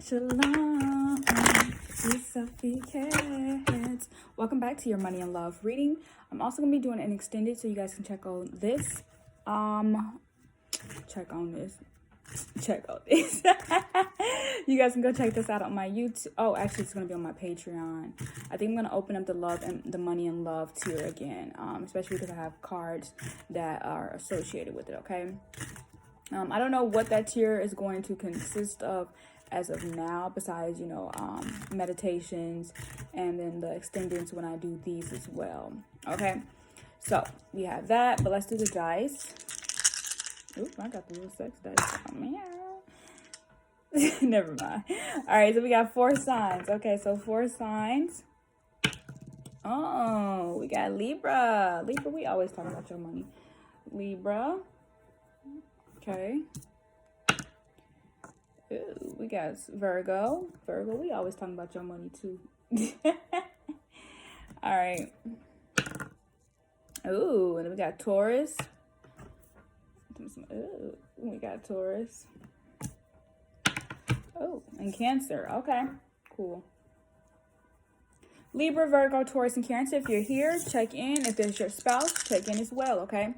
Shalom, Sophie Cats. Welcome back to your Money and Love reading. I'm also gonna be doing an extended, so you guys can check on this. Check on this. You guys can go check this out on my YouTube. Oh, actually, it's gonna be on my Patreon. I think I'm gonna open up the love and the Money and Love tier again, especially because I have cards that are associated with it. Okay. I don't know what that tier is going to consist of as of now, besides, meditations and then the extendeds when I do these as well. Okay, so we have that, but let's do the dice. Oop, I got the little sex dice. Oh, meow. Never mind. All right, so we got 4 signs. Okay, so 4 signs. Oh, we got Libra. Libra, we always talk about your money. Libra. Okay. Ooh, we got Virgo. Virgo, we always talking about your money too. All right. Ooh, and then we got Taurus. Ooh, we got Taurus. Oh, and Cancer. Okay, cool. Libra, Virgo, Taurus, and Cancer. If you're here, check in. If it's your spouse, check in as well. Okay.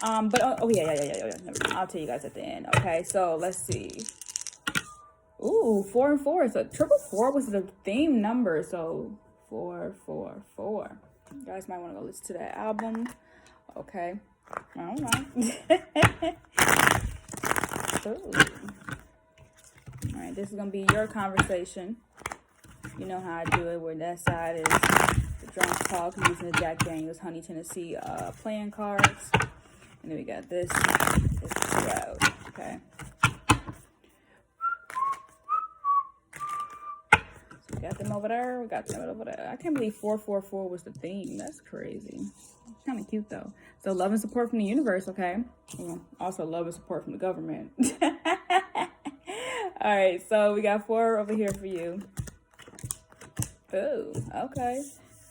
Yeah. I'll tell you guys at the end. Okay, so let's see. Ooh, 4 and 4. So 444 was the theme number. So 444. You guys might want to go listen to that album. Okay. All right. All right, this is gonna be your conversation. You know how I do it, where that side is the drunk talk using the Jack Daniels Honey Tennessee playing cards. And then we got this is the crowd. Okay. So we got them over there. We got them over there. I can't believe 444 was the theme. That's crazy. Kind of cute though. So love and support from the universe. Okay. Well, also love and support from the government. All right. So we got 4 over here for you. Oh, okay.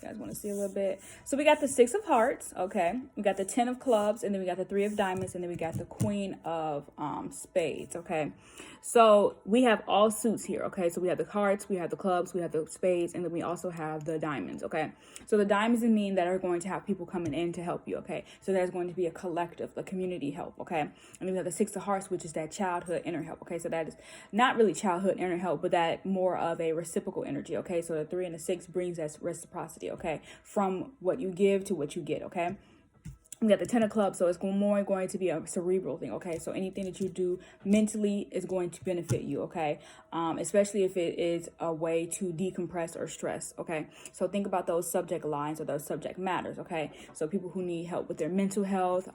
You guys want to see a little bit. So we got the 6 of Hearts. Okay. We got the 10 of Clubs, and then we got the 3 of Diamonds, and then we got the Queen of Spades. Okay. So we have all suits here. Okay. So we have the hearts, we have the clubs, we have the spades, and then we also have the diamonds. Okay. So the diamonds mean that are going to have people coming in to help you. Okay. So there's going to be a collective, a community help. Okay. And then we have the 6 of Hearts, which is that childhood inner help. Okay. So that is not really childhood inner help, but that more of a reciprocal energy. Okay. So the 3 and the 6 brings that reciprocity. Okay. From what you give to what you get. Okay. We got the 10 of Clubs, so it's more going to be a cerebral thing, okay? So anything that you do mentally is going to benefit you, okay? Especially if it is a way to decompress or stress, okay? So think about those subject lines or those subject matters, okay? So people who need help with their mental health,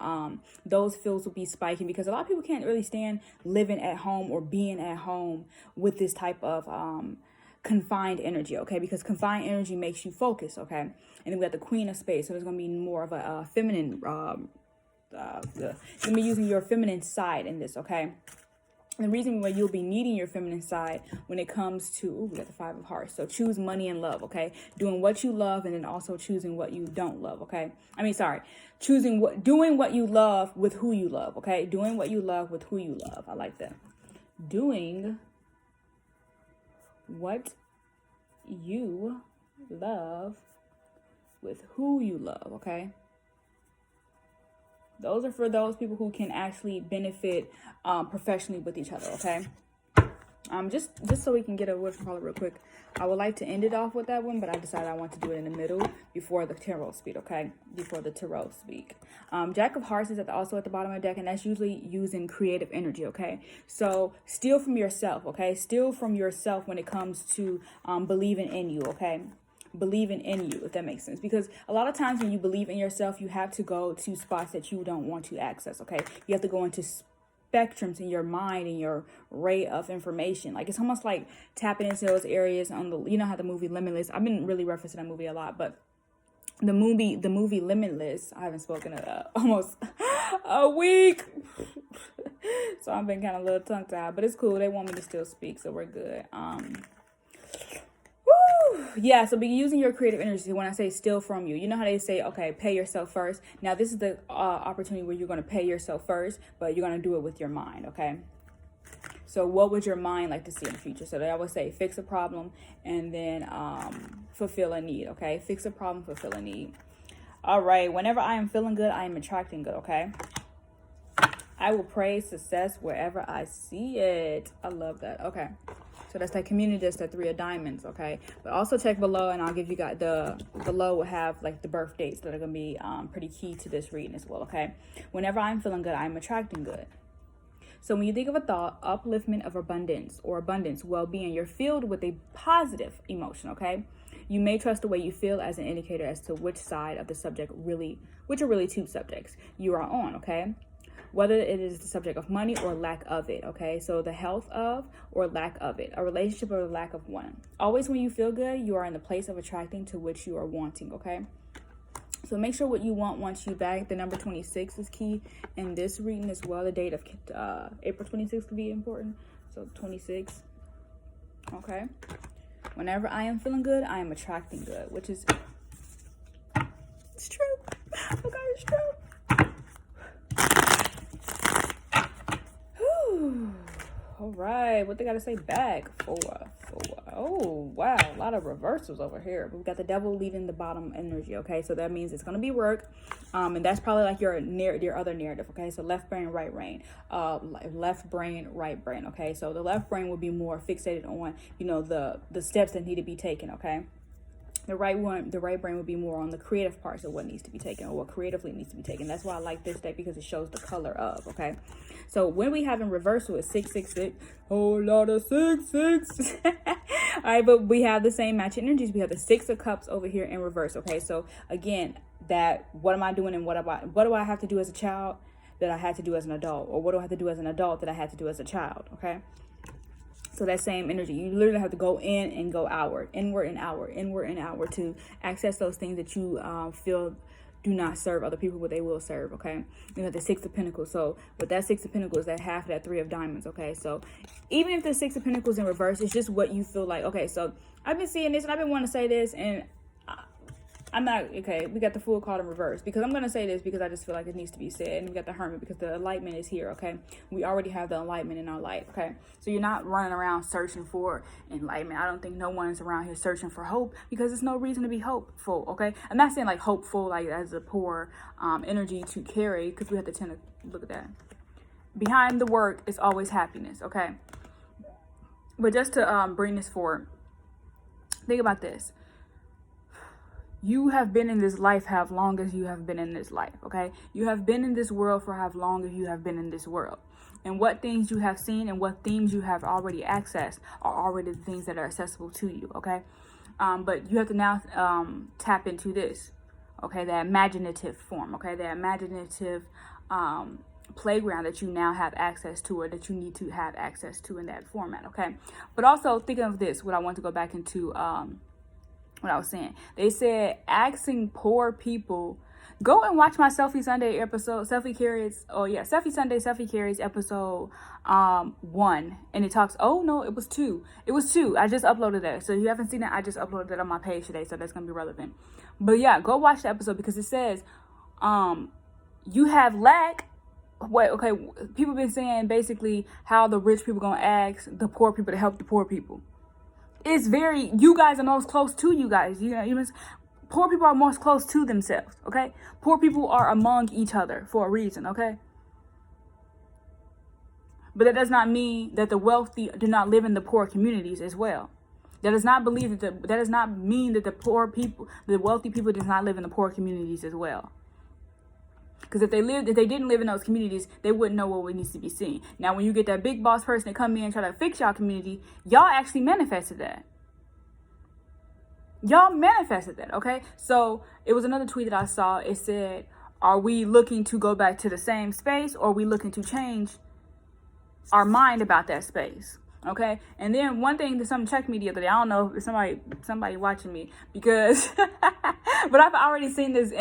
those fields will be spiking because a lot of people can't really stand living at home or being at home with this type of confined energy, okay? Because confined energy makes you focus, okay? And then we got the Queen of Spades, so there's gonna be more of a feminine. You're gonna be using your feminine side in this, okay? And the reason why you'll be needing your feminine side when it comes to, we got the 5 of Hearts. So choose money and love, okay? Doing what you love, and then also choosing what you don't love, okay? Doing what you love with who you love, okay? Doing what you love with who you love. I like that. Doing what you love with who you love, okay? Those are for those people who can actually benefit professionally with each other, okay? Just so we can get a word from Paula real quick, I would like to end it off with that one, but I decided I want to do it in the middle before the tarot speak, okay? Before the tarot speak. Jack of Hearts is also at the bottom of the deck, and that's usually using creative energy, okay? So steal from yourself, okay? Steal from yourself when it comes to believing in you, okay? Believing in you, if that makes sense, because a lot of times when you believe in yourself, you have to go to spots that you don't want to access, okay? You have to go into spectrums in your mind and your array of information. Like it's almost like tapping into those areas on the, you know how the movie Limitless, I've been really referencing that movie a lot, but the movie Limitless, I haven't spoken almost a week. So I've been kind of a little tongue tied, but it's cool. They want me to still speak, so we're good. Yeah, so be using your creative energy when I say steal from you. You know how they say, okay, pay yourself first. Now, this is the opportunity where you're going to pay yourself first, but you're going to do it with your mind, okay? So what would your mind like to see in the future? So they always say fix a problem and then fulfill a need, okay? Fix a problem, fulfill a need. All right, whenever I am feeling good, I am attracting good, okay? I will praise success wherever I see it. I love that. Okay. So that's that community, that's that 3 of diamonds, okay? But also check below, and I'll give you guys below will have like the birth dates that are going to be pretty key to this reading as well, okay? Whenever I'm feeling good, I'm attracting good. So when you think of a thought, upliftment of abundance or abundance, well-being, you're filled with a positive emotion, okay? You may trust the way you feel as an indicator as to which side of the subject which are really 2 subjects you are on, okay? Whether it is the subject of money or lack of it, okay? So the health of or lack of it, a relationship or lack of one. Always when you feel good, you are in the place of attracting to which you are wanting, okay? So make sure what you want wants you back. The number 26 is key in this reading as well. The date of April 26th could be important. So 26, okay? Whenever I am feeling good, I am attracting good, which is, it's true. Okay, it's true. All right, what they got to say back? 4. Oh, wow, a lot of reversals over here. But we got the devil leading the bottom energy, okay? So that means it's going to be work. And that's probably like your other narrative, okay? So left brain, right brain. Left brain, right brain, okay? So the left brain will be more fixated on, the steps that need to be taken, okay? The right brain would be more on the creative parts of what needs to be taken or what creatively needs to be taken. That's why I like this deck, because it shows the color of, okay? So when we have in reversal, it's 666. Whole lot of 66. All right, but we have the same matching energies. We have the 6 of Cups over here in reverse, okay? So again, what am I doing and what do I have to do as a child that I had to do as an adult? Or what do I have to do as an adult that I had to do as a child, okay? So that same energy, you literally have to go in and go outward, inward and outward to access those things that you feel do not serve other people, but they will serve, okay? You have the 6 of Pentacles. So with that 6 of Pentacles, that half of that 3 of Diamonds, okay? So even if the 6 of Pentacles in reverse, it's just what you feel like. Okay, so I've been seeing this and I've been wanting to say this, and I'm not, okay, we got the Fool card in reverse, because I'm going to say this because I just feel like it needs to be said. And we got the Hermit because the enlightenment is here, okay? We already have the enlightenment in our life, okay? So you're not running around searching for enlightenment. I don't think no one is around here searching for hope, because there's no reason to be hopeful, okay? I'm not saying like hopeful, like as a poor energy to carry, because we have to tend to look at that. Behind the work is always happiness, okay? But just to bring this forward, think about this. You have been in this life how long as you have been in this life, okay? You have been in this world for how long as you have been in this world. And what things you have seen and what themes you have already accessed are already the things that are accessible to you, okay? But you have to now tap into this, okay? That imaginative form, okay? That imaginative playground that you now have access to, or that you need to have access to in that format, okay? But also thinking of this, what I want to go back into what I was saying. They said asking poor people, go and watch my Selfie Sunday episode, Selfie Carries episode 1. And it talks, oh no, it was 2. It was 2. I just uploaded that. So if you haven't seen it, I just uploaded it on my page today. So that's going to be relevant. But yeah, go watch the episode, because it says, you have lack. Wait, okay. People been saying basically how the rich people going to ask the poor people to help the poor people. It's very, you guys are most close to you guys. Poor people are most close to themselves, okay? Poor people are among each other for a reason, okay? But that does not mean that the wealthy do not live in the poor communities as well. That does not mean that the wealthy people does not live in the poor communities as well. Because if they didn't live in those communities, they wouldn't know what needs to be seen. Now, when you get that big boss person to come in and try to fix y'all community, y'all actually manifested that. Y'all manifested that, okay? So it was another tweet that I saw. It said, are we looking to go back to the same space, or are we looking to change our mind about that space? Okay. And then one thing that someone checked me the other day, I don't know if somebody watching me, because but I've already seen this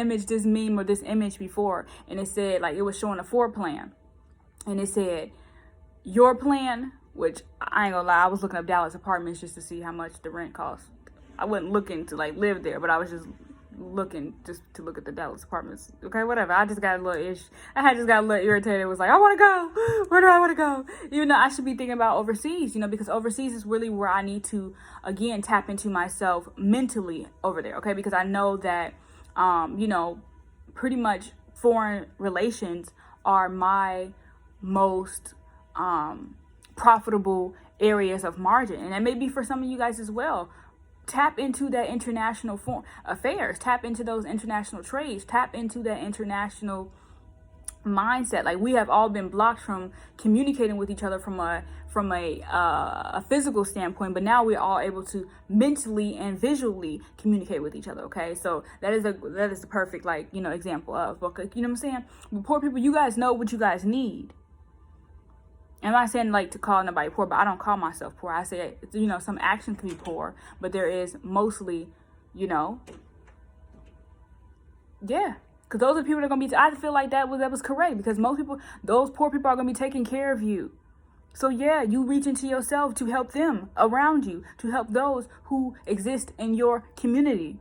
meme or this image before, and it said, like, it was showing a floor plan, and it said your plan, which I ain't gonna lie, I was looking up Dallas apartments just to see how much the rent costs. I wasn't looking to like live there, but I was just looking just to look at the Dallas apartments. Okay, whatever. I just got a little irritated. It was like, I want to go. Where do I want to go? I should be thinking about overseas, because overseas is really where I need to, again, tap into myself mentally over there. Okay, because I know that, pretty much foreign relations are my most profitable areas of margin. And that may be for some of you guys as well. Tap into that international affairs, tap into those international trades, tap into that international mindset. Like, we have all been blocked from communicating with each other from a physical standpoint, but now we're all able to mentally and visually communicate with each other. Okay, so that is the perfect example of, you know what I'm saying? But poor people, you guys know what you guys need. I'm not saying to call nobody poor, but I don't call myself poor. I say, some action can be poor, but there is mostly, yeah. Because those are people that are going to be, I feel like that was correct, because most people, those poor people are going to be taking care of you. So yeah, you reach into yourself to help them around you, to help those who exist in your community.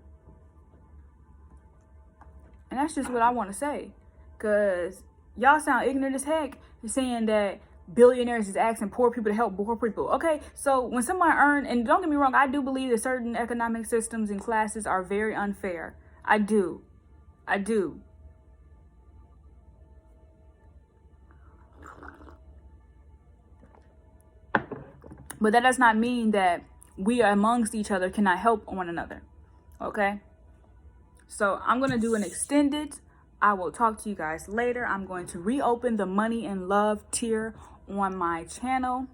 And that's just what I want to say. Because y'all sound ignorant as heck saying that billionaires is asking poor people to help poor people. Okay, so when someone and don't get me wrong, I do believe that certain economic systems and classes are very unfair. I do. But that does not mean that we amongst each other cannot help one another. Okay? So I'm going to do an extended. I will talk to you guys later. I'm going to reopen the Money and Love tier on my channel,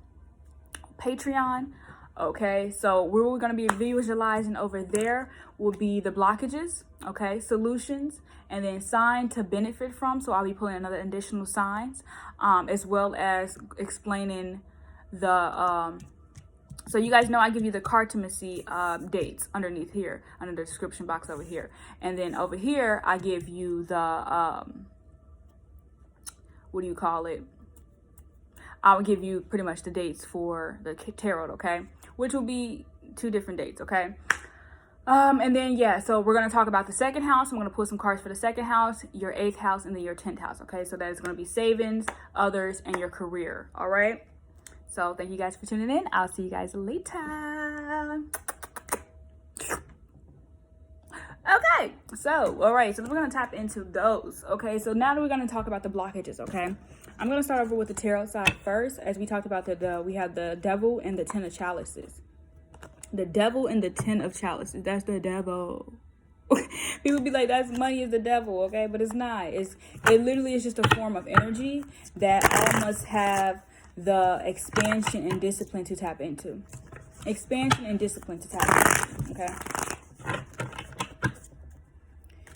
Patreon. Okay, so where we're going to be visualizing over there will be the blockages, okay, solutions, and then sign to benefit from. So I'll be pulling another additional signs, as well as explaining the so you guys know I give you the cartomancy dates underneath here, under the description box over here. And then over here, I give you the, what do you call it? I'll give you pretty much the dates for the tarot, okay? Which will be 2 different dates, okay? And then, yeah, so we're going to talk about the second house. I'm going to pull some cards for the second house, your 8th house, and then your 10th house, okay? So that is going to be savings, others, and your career, all right? So thank you guys for tuning in. I'll see you guys later. Okay, so, all right, so we're going to tap into those, okay? So now that we're going to talk about the blockages, okay? I'm going to start over with the tarot side first. As we talked about, we have the Devil and the 10 of chalices. The Devil and the 10 of chalices. That's the devil. People be like, that's money is the devil, okay? But it's not. It literally is just a form of energy that all must have the expansion and discipline to tap into. Expansion and discipline to tap into, okay?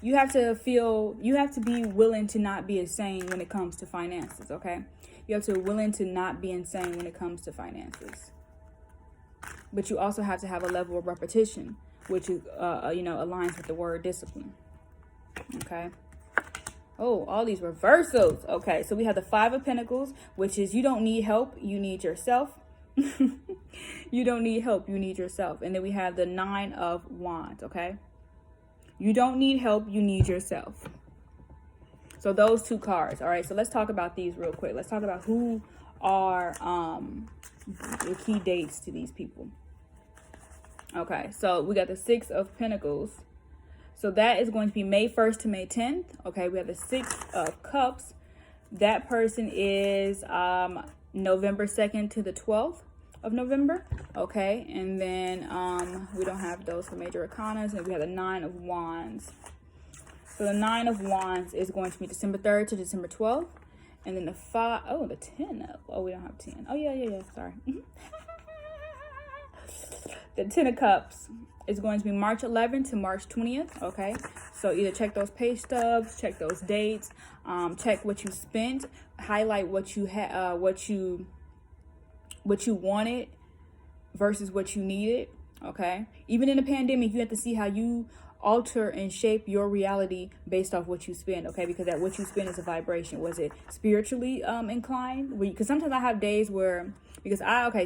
You have to be willing to not be insane when it comes to finances, okay? You have to be willing to not be insane when it comes to finances. But you also have to have a level of repetition, which is, aligns with the word discipline, okay? Oh, all these reversals. Okay, so we have the 5 of Pentacles, which is you don't need help, you need yourself. You don't need help, you need yourself. And then we have the 9 of Wands, okay? You don't need help, you need yourself. So those 2 cards, all right? So let's talk about these real quick. Let's talk about who are the key dates to these people. Okay, so we got the 6 of Pentacles. So that is going to be May 1st to May 10th. Okay, we have the 6 of Cups. That person is November 2nd to the 12th of November. Okay, and then we don't have those for major arcanas. And we have the 9 of Wands. So the 9 of Wands is going to be December 3rd to December 12th. And then the 5, oh, the 10 of, oh, we don't have 10. Oh, yeah, sorry. The 10 of Cups is going to be March 11th to March 20th, okay? So either check those pay stubs, check those dates, check what you spent, highlight what you had, what you wanted versus what you needed, okay? Even in the pandemic, you have to see how you alter and shape your reality based off what you spend, okay? Because that what you spend is a vibration. Was it spiritually inclined? Because sometimes I have days where, because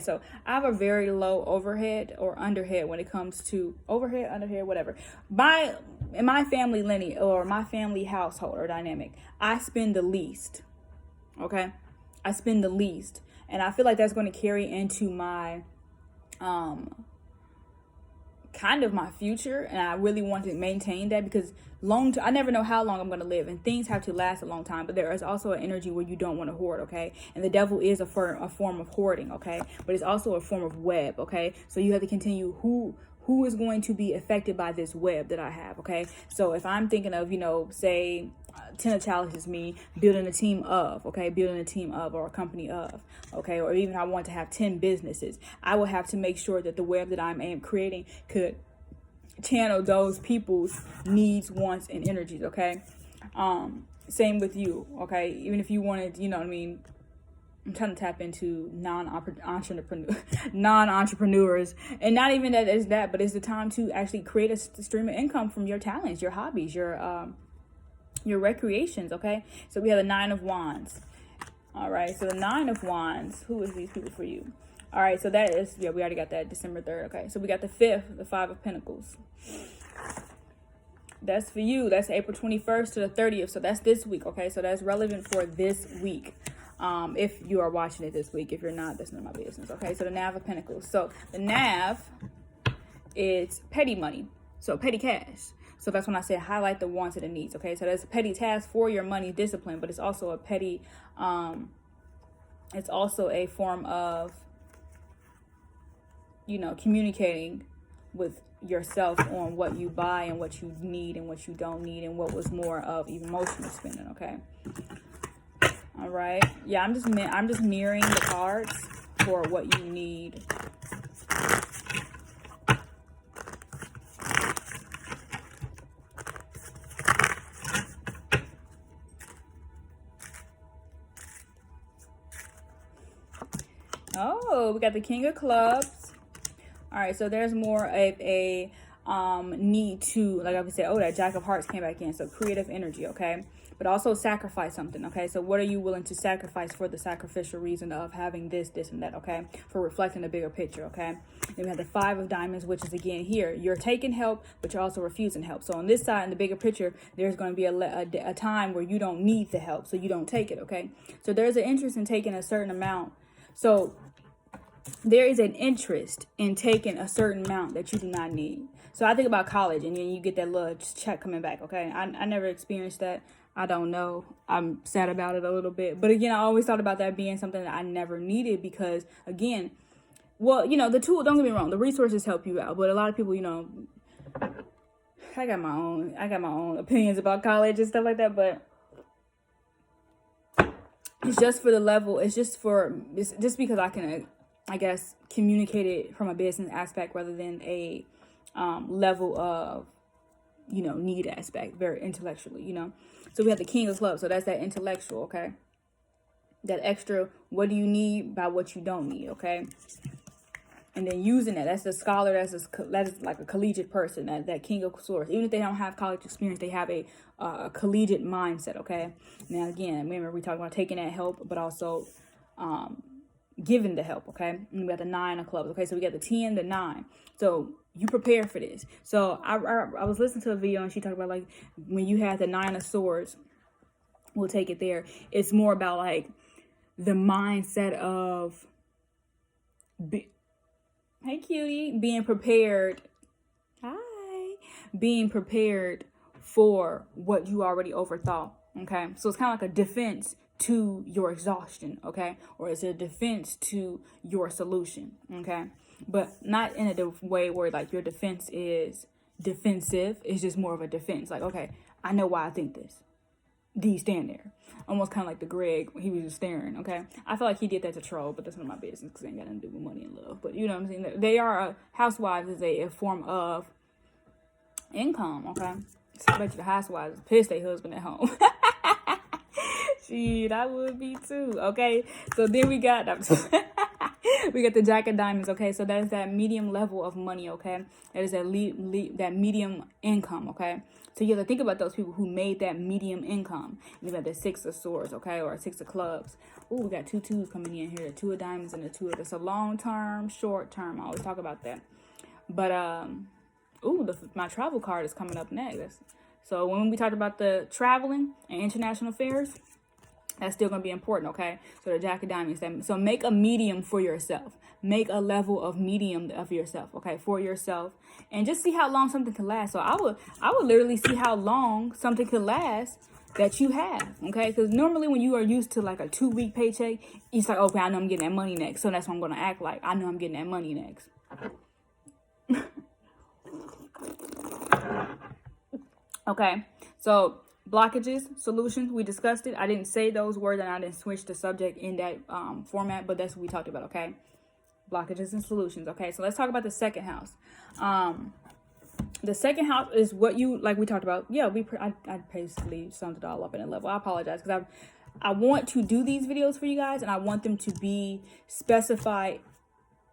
so I have a very low overhead or underhead when it comes to overhead, underhead, whatever. In my family lineage or my family household or dynamic, I spend the least, okay? I spend the least. And I feel like that's going to carry into my kind of my future, and I really want to maintain that, because I never know how long I'm going to live, and things have to last a long time. But there is also an energy where you don't want to hoard, okay? And the devil is a form of hoarding, okay? But it's also a form of web, okay? So you have to continue who is going to be affected by this web that I have, okay? So if I'm thinking of, say 10 of Chalice is me building a team of, okay, building a team of or a company of, okay, or even I want to have 10 businesses, I will have to make sure that the web that I'm creating could channel those people's needs, wants, and energies, okay? Same with you, okay? Even if you wanted, I'm trying to tap into non-entrepreneurs, and not even that is that, but it's the time to actually create a stream of income from your talents, your hobbies, your recreations, okay? So we have the 9 of Wands. All right, so the 9 of Wands, who is these people for you? All right, so that is, we already got that, December 3rd, okay? So we got the 5th, the 5 of Pentacles. That's for you. That's April 21st to the 30th, so that's this week, okay? So that's relevant for this week. If you are watching it this week. If you're not, that's none of my business, okay? So the Nav of Pentacles. So the Nav is petty money, so petty cash. So that's when I say highlight the wants and the needs, okay? So there's a petty task for your money discipline, but it's also a petty, it's also a form of, communicating with yourself on what you buy and what you need and what you don't need, and what was more of emotional spending, okay? All right. Yeah, I'm just mirroring the cards for what you need. Oh, we got the King of Clubs. All right, so there's more of a need to, like I said, that Jack of Hearts came back in. So creative energy, okay? But also sacrifice something, okay? So what are you willing to sacrifice for the sacrificial reason of having this, and that, okay? For reflecting the bigger picture, okay? Then we have the 5 of Diamonds, which is, again, here. You're taking help, but you're also refusing help. So on this side, in the bigger picture, there's going to be a time where you don't need the help, so you don't take it, okay? So there's an interest in taking a certain amount. So there is an interest in taking a certain amount that you do not need. So I think about college, and then you get that little check coming back, okay? I never experienced that. I don't know. I'm sad about it a little bit. But again, I always thought about that being something that I never needed, because, again, well, the tool, don't get me wrong, the resources help you out. But a lot of people, I got my own opinions about college and stuff like that, but it's just for the level. It's just because I can, I guess, communicate it from a business aspect rather than a level of, need aspect, very intellectually, So we have the King of Clubs. So that's that intellectual, okay? That extra, what do you need by what you don't need, okay? And then using that. That's a scholar, that is like a collegiate person, that King of Swords. Even if they don't have college experience, they have a collegiate mindset, okay? Now, again, remember, we talked about taking that help, but also giving the help, okay? And we got the 9 of Clubs, okay? So we got the 10, the 9. So you prepare for this. So I was listening to a video, and she talked about, like, when you have the 9 of Swords, we'll take it there. It's more about, like, the mindset of, hey, cutie, being prepared. Hi. Being prepared for what you already overthought, okay? So it's kind of like a defense to your exhaustion, okay? Or it's a defense to your solution, okay? But not in a way where, like, your defense is defensive. It's just more of a defense. Like, okay, I know why I think this. Do you stand there? Almost kind of like the Greg, he was just staring, okay? I feel like he did that to troll, but that's none of my business, because it ain't got nothing to do with money and love. But you know what I'm saying? They are, housewives is a form of income, okay? So I bet you the housewives piss their husband at home. Shit, I would be too, okay? So then we got, We got the Jack of Diamonds, okay? So that is that medium level of money, okay? That is that that medium income, okay? So you have to think about those people who made that medium income. You got the Six of Swords, okay? Or Six of Clubs. Oh, we got two twos coming in here. Two of Diamonds and the two of this. So long term, short term. I always talk about that. But, my travel card is coming up next. So when we talked about the traveling and international affairs, that's still going to be important, okay? So the Jack of Diamonds. So make a medium for yourself. Make a level of medium of yourself, okay, for yourself. And just see how long something can last. So I would literally see how long something can last that you have, okay? Because normally when you are used to like a 2-week paycheck, it's like, okay, I know I'm getting that money next. So that's what I'm going to act like. I know I'm getting that money next. Okay, so blockages, solutions, we discussed it. I didn't say those words and I didn't switch the subject in that format, but that's what we talked about, okay? Blockages and solutions, okay? So let's talk about the second house. The second house is what you, like we talked about. Yeah, I basically summed it all up in a level. I apologize because I want to do these videos for you guys and I want them to be specified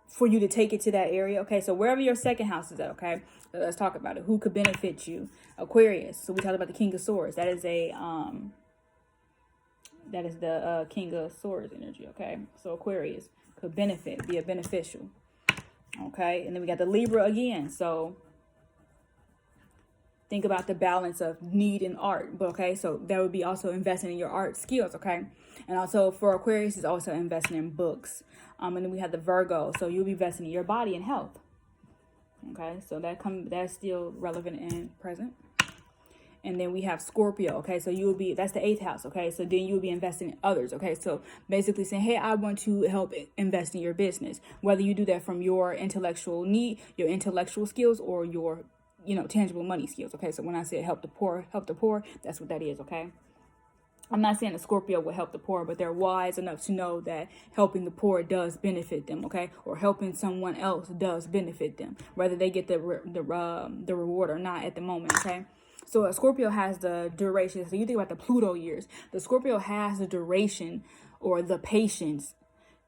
for you to take it to that area, okay? So wherever your second house is at, okay? So let's talk about it. Who could benefit you? Aquarius. So we talked about the King of Swords. That is the King of Swords energy, okay? So Aquarius could benefit, be a beneficial, okay? And then we got the Libra again. So think about the balance of need and art, okay? So that would be also investing in your art skills, okay? And also for Aquarius, is also investing in books. And then we have the Virgo, so you'll be investing in your body and health, okay? So that's still relevant and present. And then we have Scorpio, okay? So that's the 8th house, okay? So then you'll be investing in others, okay? So basically saying, hey, I want to help invest in your business, whether you do that from your intellectual need, your intellectual skills, or your tangible money skills, okay? So when I say help the poor, that's what that is, okay? I'm not saying that Scorpio will help the poor, but they're wise enough to know that helping the poor does benefit them, okay? Or helping someone else does benefit them, whether they get the reward or not at the moment, okay? So a Scorpio has the duration. So you think about the Pluto years. The Scorpio has the duration or the patience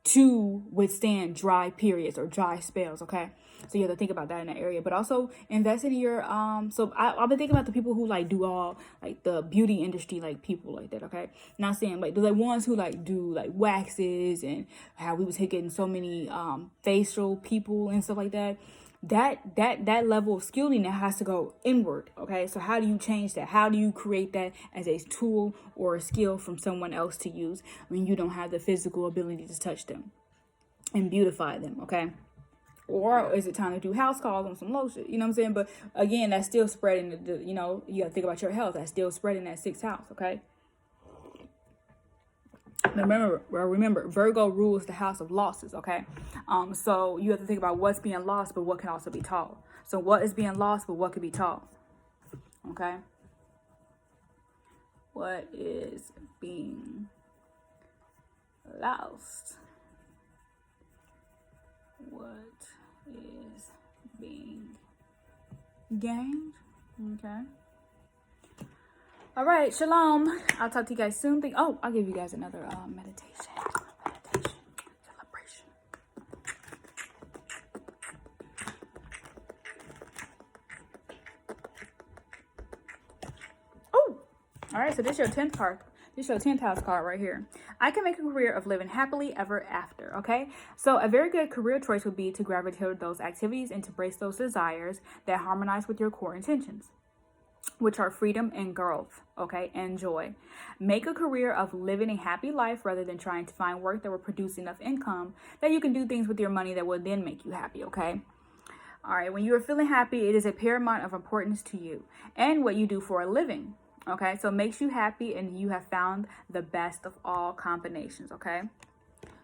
to withstand dry periods or dry spells, okay? So you have to think about that in that area, but also invest in your so I've been thinking about the people who like do all like the beauty industry, like people like that, okay? Not saying like the ones who like do like waxes and how we was getting so many facial people and stuff like that. That level of skilling that has to go inward, okay? So how do you change that? How do you create that as a tool or a skill from someone else to use when you don't have the physical ability to touch them and beautify them, okay? Or is it time to do house calls on some lotion? You know what I'm saying? But again, that's still spreading you got to think about your health. That's still spreading that 6th house, okay? Remember, Virgo rules the house of losses, okay? So you have to think about what's being lost, but what can also be taught. So what is being lost, but what can be taught, okay? What is being lost? What is being gained? Okay. All right, shalom. I'll talk to you guys soon. I'll give you guys another meditation. Celebration. Oh, all right. So this is your 10th card. This is your 10th house card right here. I can make a career of living happily ever after, okay? So a very good career choice would be to gravitate toward those activities and to embrace those desires that harmonize with your core intentions, which are freedom and growth, okay, and joy. Make a career of living a happy life rather than trying to find work that will produce enough income that you can do things with your money that will then make you happy, okay? All right, when you are feeling happy, it is a paramount of importance to you and what you do for a living, okay? So it makes you happy and you have found the best of all combinations, okay?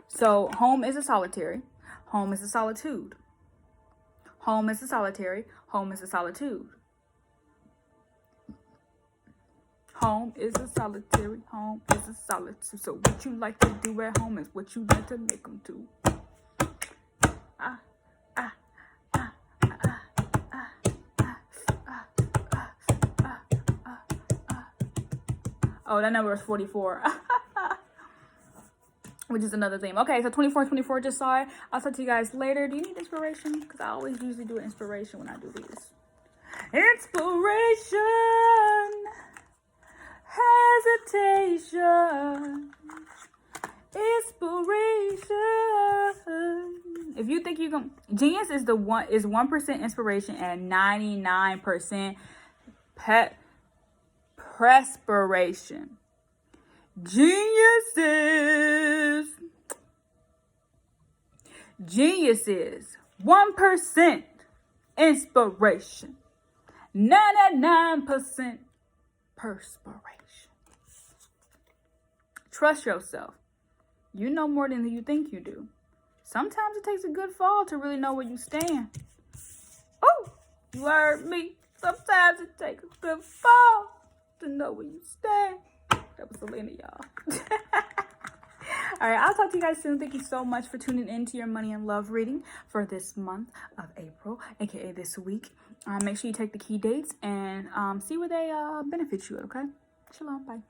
So home is a solitary. Home is a solitude. Home is a solitary. Home is a solitude. Home is a solitary, home is a solitude. So what you like to do at home is what you like to make them do. Oh, that number is 44. which is another theme. Okay, so 24 just saw it. I'll talk to you guys later. Do you need inspiration? Because I always usually do inspiration when I do these. Inspiration, hesitation, inspiration. If you think you can, genius is 1% inspiration and 99% perspiration. Geniuses 1% inspiration, 99% perspiration. Trust yourself. You know more than you think you do. Sometimes it takes a good fall to really know where you stand. Oh, you heard me. Sometimes it takes a good fall to know where you stand. That was Selena, y'all. All right, I'll talk to you guys soon. Thank you so much for tuning in to your money and love reading for this month of April, aka this week. Make sure you take the key dates and see where they benefit you, okay? Shalom, bye.